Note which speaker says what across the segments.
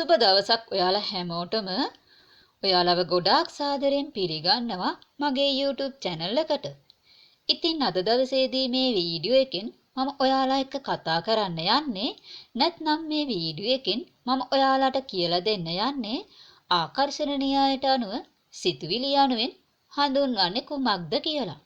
Speaker 1: සුබ දවසක් ඔයාලා හැමෝටම ඔයාලව ගොඩාක් සාදරයෙන් පිළිගන්නවා මගේ YouTube channel එකට. ඉතින් අද දවසේදී මේ වීඩියෝ එකෙන් මම ඔයාලා එක්ක කතා කරන්න යන්නේ නැත්නම් මේ වීඩියෝ එකෙන් මම ඔයාලට කියලා දෙන්න යන්නේ ආකර්ෂණ න්‍යායට අනුව සිතුවිලි යනුවෙන් හඳුන්වන්නේ කුමක්ද කියලා.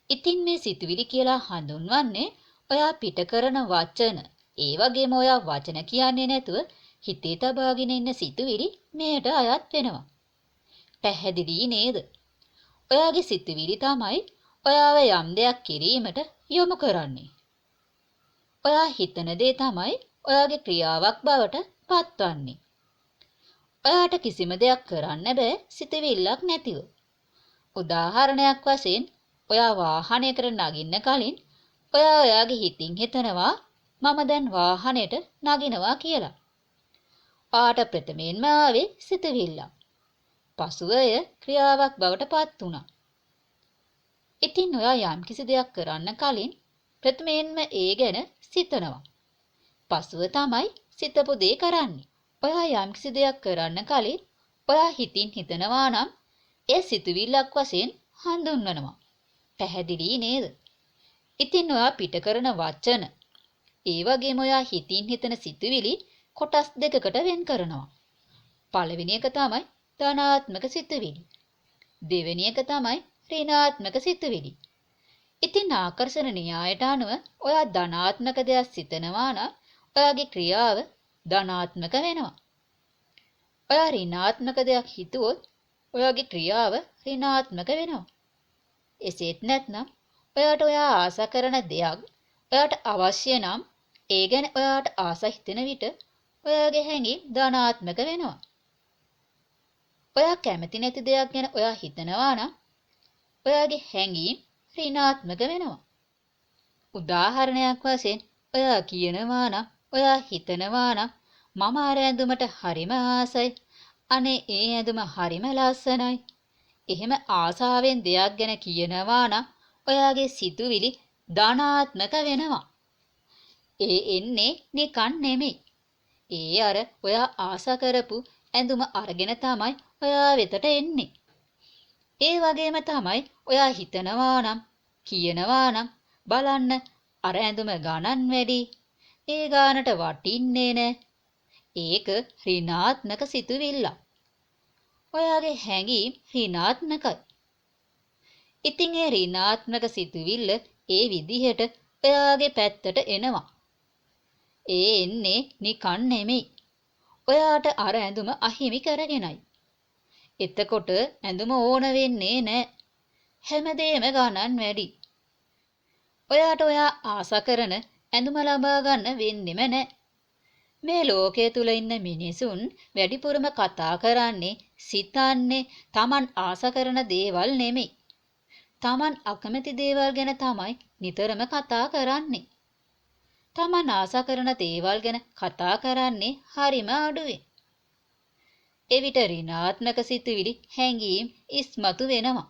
Speaker 1: ඉතින් මේ සිතුවිලි කියලා හඳුන්වන්නේ ඔයා පිට කරන වචන, ඒ වගේම ඔයා වචන කියන්නේ නැතුව හිතේ තබාගෙන ඉන්න සිතුවිලි මෙයට අයත් වෙනවා. පැහැදිලි නේද? ඔයාගේ සිතුවිලි තමයි ඔයාව යම් දෙයක් කිරීමට යොමු කරන්නේ. ඔයා හිතන දේ තමයි ඔයාගේ ක්‍රියාවක් බවට පත්වන්නේ. ඔයාට කිසිම දෙයක් කරන්න බෑ සිතුවිල්ලක් නැතිව. උදාහරණයක් වශයෙන් ඔයා වාහනයකට නගින්න කලින් ඔයා ඔයාගේ හිතින් හිතනවා මම දැන් වාහනයට නගිනවා කියලා. ඔයාට ප්‍රථමයෙන්ම ආවේ සිතුවිල්ලක්. පසුව එය ක්‍රියාවක් බවට පත් වුණා. ඉතින් ඔයා යම්කිසි දෙයක් කරන්න කලින් ප්‍රථමයෙන්ම ඒ ගැන සිතනවා. පසුව තමයි සිතපු දේ කරන්නේ. ඔයා යම්කිසි දෙයක් කරන්න කලින් ඔයා හිතින් හිතනවා නම් ඒ සිතුවිල්ලක් වශයෙන් හඳුන්වනවා. පැහැදිලි නේද? ඉතින් ඔයා පිට කරන වචන, ඒ වගේම ඔයා හිතින් හිතන සිතුවිලි කොටස් දෙකකට වෙන් කරනවා. පළවෙනි එක තමයි ධනාත්මක සිතුවිලි. දෙවෙනි එක තමයි ඍණාත්මක සිතුවිලි. ඉතින් ආකර්ෂණ න්‍යායට අනුව ඔයා ධනාත්මක දෙයක් සිතනවා නම් ඔයාගේ ක්‍රියාව ධනාත්මක වෙනවා. ඔයා ඍණාත්මක දෙයක් හිතුවොත් ඔයාගේ ක්‍රියාව ඍණාත්මක වෙනවා. එසේත් නැත්නම් ඔයාට ඔයා ආස කරන දෙයක් ඔයාට අවශ්‍ය නම් ඒ ගැන ඔයාට ආස හිතෙන විට ඔයාගේ හැඟීම් ධනාත්මක වෙනවා. ඔයා කැමති නැති දෙයක් ගැන ඔයා හිතනවා නම් ඔයාගේ හැඟීම් ඍණාත්මක වෙනවා. උදාහරණයක් වශයෙන් ඔයා කියනවා නම් ඔයා හිතනවා නම් මම අර ඇඳුමට හරිම ආසයි. අනේ ඒ ඇඳුම හරිම ලස්සනයි. එහෙම ආසාවෙන් දෙයක් ගැන කියනවා නම් ඔයාගේ සිතුවිලි ධනාත්මක වෙනවා. ඒ එන්නේ නිකන් නෙමෙයි. ඒ අර ඔයා ආස කරපු ඇඳුම අරගෙන තමයි ඔයා වෙතට එන්නේ. ඒ වගේම තමයි ඔයා හිතනවා නම් කියනවා නම් බලන්න අර ඇඳුම ගණන් වැඩි. ඒ ගානට වටින්නේ නෑ. ඒක ඍණාත්මක සිතුවිල්ලක්. ඔයාගේ හැඟීම් ඍණාත්මකයි. ඉතින් ඒ ඍණාත්මක සිතුවිල්ල ඒ විදිහට ඔයාගේ පැත්තට එනවා. ඒ එන්නේ නිකන් නෙමෙයි. ඔයාට අර ඇඳුම අහිමි කරගෙනයි. එතකොට ඇඳුම ඕන වෙන්නේ නෑ. හැමදේම ගණන් වැඩි. ඔයාට ඔයා ආස කරන ඇඳුම ලබා ගන්න වෙන්නෙම නෑ. මේ ලෝකයේ තුල ඉන්න මිනිසුන් වැඩිපුරම කතා කරන්නේ, සිතන්නේ Taman ආස කරන දේවල් නෙමෙයි. Taman අකමැති දේවල් ගැන තමයි නිතරම කතා කරන්නේ. Taman ආස කරන දේවල් ගැන කතා කරන්නේ හරිම අඩුවෙන්. එවිට ඍණාත්මක සිතුවිලි හැඟීම් ඉස්මතු වෙනවා.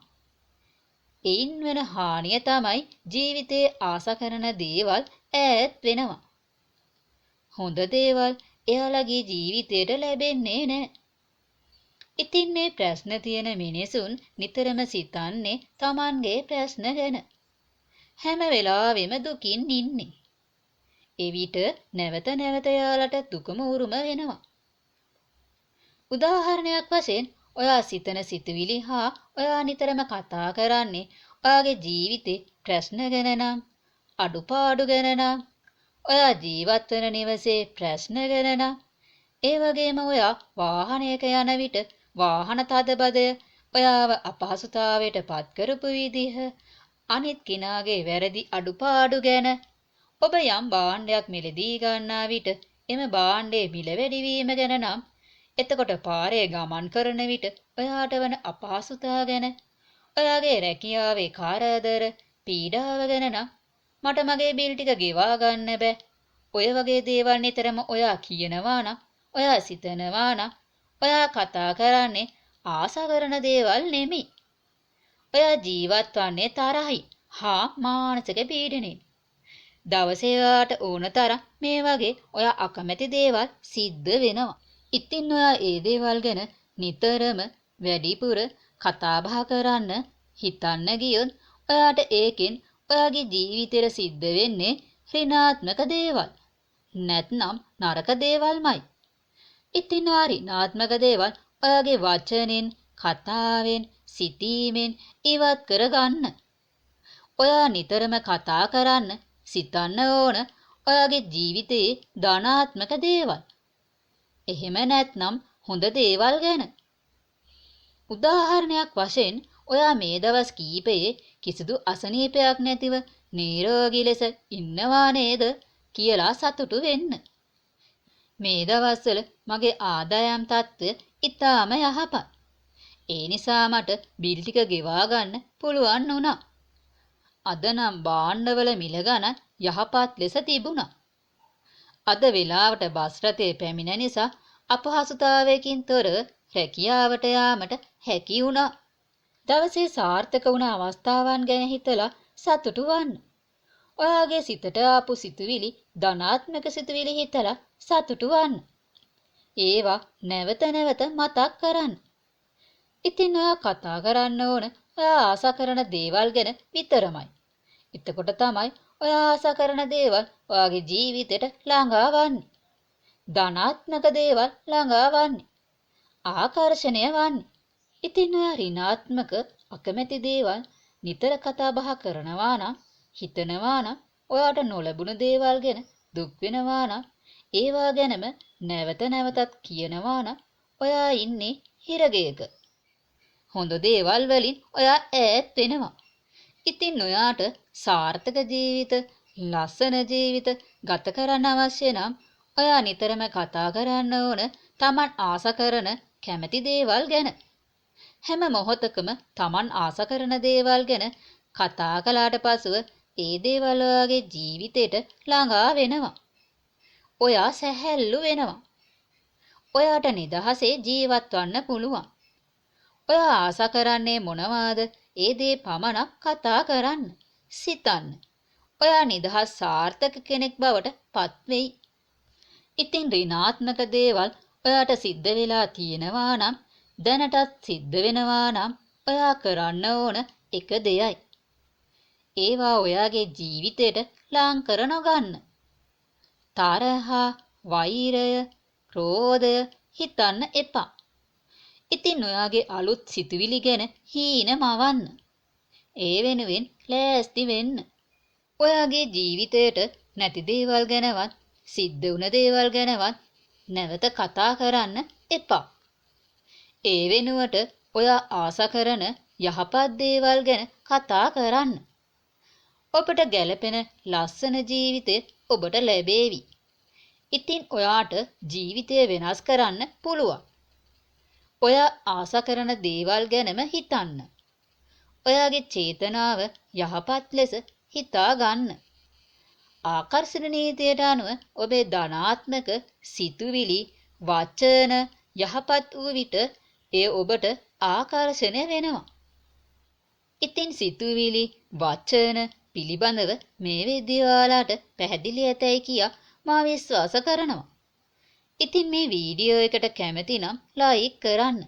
Speaker 1: එයින් වෙන හානිය තමයි ජීවිතයේ ආස කරන දේවල් ඈත් වෙනවා. හොඳ දේවල් එයාලගේ ජීවිතයට ලැබෙන්නේ නැහැ. ඉතින් මේ ප්‍රශ්න තියෙන මිනිසුන් නිතරම සිතන්නේ Tamanගේ ප්‍රශ්න ගැන. හැම වෙලාවෙම දුකින් ඉන්නේ. එවිට නැවත නැවත එයාලට දුකම උරුම වෙනවා. උදාහරණයක් වශයෙන් ඔයා සිතන සිතුවිලි හා ඔයා නිතරම කතා කරන්නේ ඔයාගේ ජීවිතේ ප්‍රශ්න ගැන නම්, අඩුපාඩු ගැන නම්, ඔයා ජීවත් වන නිවසේ ප්‍රශ්න ගැන නම්, ඒ වගේම ඔයා වාහනයක යන විට වාහන තදබදය ඔයාව අපහසුතාවයට පත් කරපු විදිහ, අනිත් කෙනාගේ වැරදි අඩුපාඩු ගැන, ඔබ යම් භාණ්ඩයක් මිලදී ගන්නා විට එම භාණ්ඩයේ මිල වැඩිවීම ගැන නම්, එතකොට පාරේ ගමන් කරන විට ඔයාට වන අපහසුතාව ගැන, ඔයාගේ රැකියාවේ කාර්යදර පීඩාව ගැන නම්, මට මගේ බිල් ටික ගෙවා ගන්න බෑ. ඔය වගේ දේවල් නිතරම ඔයා කියනවා නම්, ඔයා සිතනවා නම්, ඔයා කතා කරන්නේ ආස කරන දේවල් නෙමෙයි. ඔයා ජීවත් වන්නේ තරහයි හා මානසික පීඩනෙන්. දවසේ ඔයාට ඕන තරම් මේ වගේ ඔයා අකමැති දේවල් සිද්ධ වෙනවා. ඉතින් ඔයා ඒ දේවල් ගැන නිතරම වැඩිපුර කතා බහ කරන්න හිතන්න ගියොත් ඔයාට ඒකෙන් ඔයාගේ ජීවිතේට සිද්ධ වෙන්නේ ඍණාත්මක දේවල්. නැත්නම් නරක දේවල්මයි. ඉතින් ඔයා ඍණාත්මක දේවල් ඔයාගේ වචනෙන්, කතාවෙන්, සිතීමෙන් ඉවත් කරගන්න. ඔයා නිතරම කතා කරන්න, සිතන්න ඕන ඔයාගේ ජීවිතයේ ධනාත්මක දේවල්. එහෙම නැත්නම් හොඳ දේවල් ගැන. උදාහරණයක් වශයෙන් ඔයා මේ දවස් කීපයේ කිසිදු අසනීපයක් නැතිව නිරෝගී ලෙස ඉන්නවා නේද කියලා සතුටු වෙන්න. මේ දවස්වල මගේ ආදායම් තත්ත්වය ඉතාම යහපත්. ඒ නිසා මට බිල් ටික ගෙවා ගන්න පුළුවන් වුණා. අද නම් භාණ්ඩවල මිල ගණන් යහපත් ලෙස තිබුණා. අද වෙලාවට බස් රථයේ පැමිණ නිසා අපහසුතාවයකින් තොරව රැකියාවට යාමට හැකි වුණා. දවසේ සාර්ථක වුණ අවස්ථාවන් ගැන හිතලා සතුටු වන්න. ඔයාගේ සිතට ආපු සිතුවිලි ධනාත්මක සිතුවිලි හිතලා සතුටු වන්න. ඒවා නැවත නැවත මතක් කරන්න. ඉතින් ඔයා කතා කරන්න ඕන ඔයා ආසා කරන දේවල් ගැන විතරමයි. එතකොට තමයි ඔයා ආසා කරන දේවල් ඔයාගේ ජීවිතයට ළඟා වන්නේ. ධනාත්මක දේවල් ළඟා වන්නේ. ආකර්ෂණය වන්නේ. ඉතින් ඔයා ඍණාත්මක අකමැති දේවල් නිතර කතා බහ කරනවා නම්, හිතනවා නම්, ඔයාට නොලැබුණු දේවල් ගැන දුක් වෙනවා නම්, ඒවා ගැනම නැවත නැවතත් කියනවා නම් ඔයා ඉන්නේ හිරගයක. හොඳ දේවල් වලින් ඔයා ඈත් වෙනවා. ඉතින් ඔයාට සාර්ථක ජීවිත, ලස්සන ජීවිත ගත කරන්න අවශ්‍ය නම් ඔයා නිතරම කතා කරන්න ඕන Taman ආස කරන කැමති දේවල් ගැන. හැම මොහොතකම Taman ආස කරන දේවල් ගැන කතා කළාට පසුව ඒ දේවල් ඔයාගේ ජීවිතේට ළඟා වෙනවා. ඔයා සැහැල්ලු වෙනවා. ඔයාට නිදහසේ ජීවත් වන්න පුළුවන්. ඔයා ආස කරන්නේ මොනවාද? ඒ දේ පමණක් කතා කරන්න, සිතන්න. ඔයා නිදහස් සාර්ථක කෙනෙක් බවට පත් වෙයි. ඉතින් ඍණාත්මක දේවල් ඔයාට සිද්ධ වෙලා තියෙනවා නම්, දැනටත් සිද්ධ වෙනවා නම් ඔයා කරන්න ඕන එක දෙයයි. ඒවා ඔයාගේ ජීවිතයට ලං කර නොගන්න. තරහා, වෛරය, ක්‍රෝධය හිතන්න එපා. ඉතින් ඔයාගේ අලුත් සිතුවිලි ගැන හීන මවන්න. ඒ වෙනුවෙන් ලෑස්ති වෙන්න. ඔයාගේ ජීවිතයට නැති දේවල් ගැනවත්, සිද්ධ වුණ දේවල් ගැනවත් නැවත කතා කරන්න එපා. ඒ වෙනුවට ඔයා ආස කරන යහපත් දේවල් ගැන කතා කරන්න. ඔබට ගැළපෙන ලස්සන ජීවිතය ඔබට ලැබේවි. ඉතින් ඔයාට ජීවිතය වෙනස් කරන්න පුළුවන්. ඔයා ආස කරන දේවල් ගැනම හිතන්න. ඔයාගේ චේතනාව යහපත් ලෙස හිතා ගන්න. ආකර්ෂණ නීතියට අනුව ඔබේ ධනාත්මක සිතුවිලි, වචන යහපත් වූ විට එය ඔබට ආකර්ෂණය වෙනවා. ඉතින් සිතුවිලි, වචන පිළිබඳව මේ විදිය ඔයාලට පැහැදිලි ඇතැයි කියා මා විශ්වාස කරනවා. ඉතින් මේ වීඩියෝ එකට කැමති නම් ලයික් කරන්න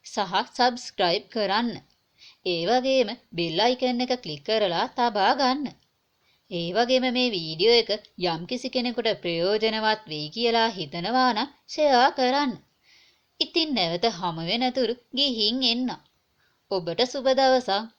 Speaker 1: සහ සබ්ස්ක්‍රයිබ් කරන්න. ඒ වගේම බෙල් අයිකන් එක ක්ලික් කරලා තබා ගන්න. ඒ වගේම මේ වීඩියෝ එක යම්කිසි කෙනෙකුට ප්‍රයෝජනවත් වෙයි කියලා හිතනවා නම් ෂෙයා කරන්න. ඉතින් නැවත හමු වෙනතුරු ගිහින් එන්න. ඔබට සුබ දවසක්.